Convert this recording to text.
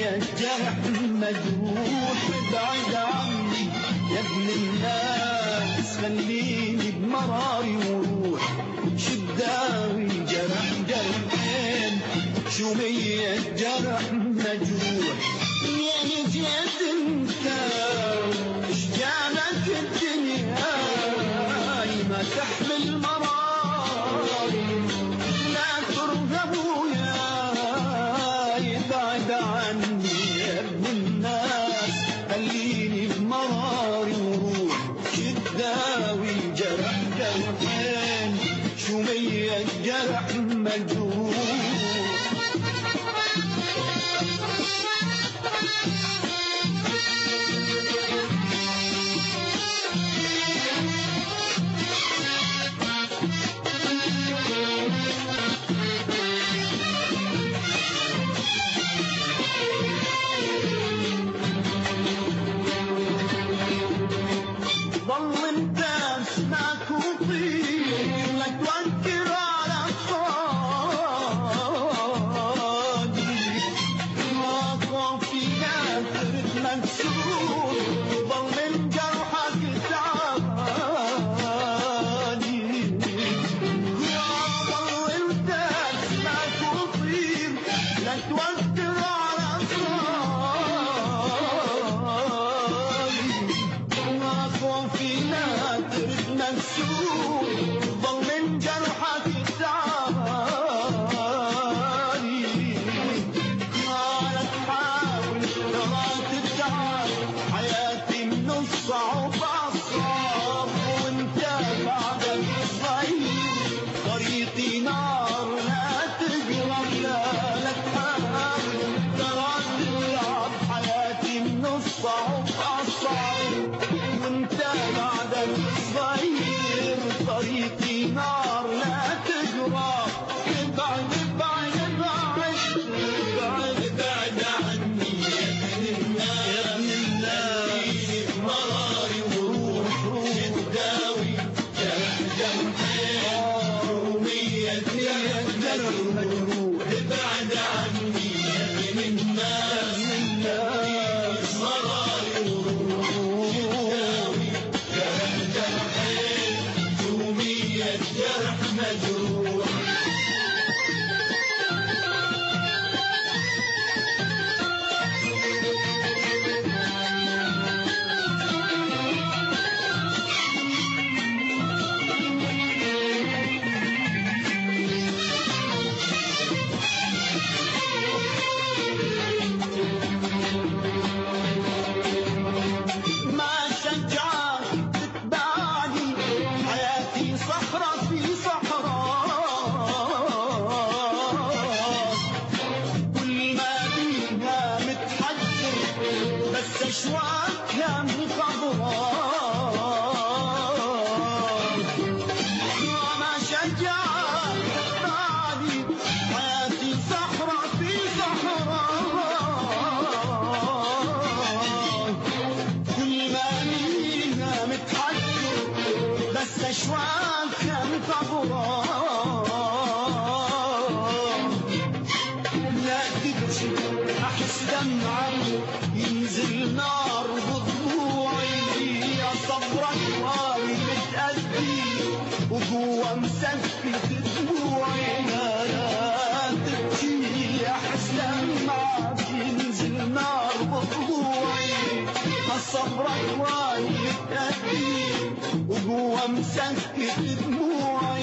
شومية جرح مجروح ابعد عني يا ابن الناس خليني بمراري وروح شداوي جرح جرحين شومية جرح مجروح يا نجيت انت اش جابك الدنيا ما تحمل مراري لا ترغبوا يا يبعد عني يا ابن الناس خليني بمراري وروح شداوي جرح جرحين شومية جرح مجروح ضل انت اسمعك وطير لا توكر على صادي ما في نافرة مكسور ضل من جرحك تعاني ضل انت اسمعك وطير لا توكر على صادي فينا ترد منسوب ضل من جرحك تعاني ما تحاول ترى تتعب حياتي من الصعب أصعب وانت بعدك صغير طريقي نار لا تقرب لا تحاول ترى تتعب حياتي من الصعب أصعب وانت بعدك صغير طريقي نار لا تجرى ابعد ابعد ابعد ابعد ابعد عني يا ابن الناس مراري وروح شداوي جرح جرحين رومية جرح مجروح ابعد عني يا ابن الناس مراري وروح جرح مجروح ما شجعك تتبعني حياتي صحراء في صحراء كل ما بيها متحجر بس اشواكها مخضراء ما شجعك تتبعني حياتي صحراء في صحراء كل ما بيها متحجر بس اشواكها مخضراء لا تبكي احس دمعك ينزل نار بضلوعي يا صبرك واي متأذي وجوا مسكت دموعي لا تبكي احس دمعك ينزل نار بضلوعي يا صبرك واي متأذي وجوا مسكت دموعي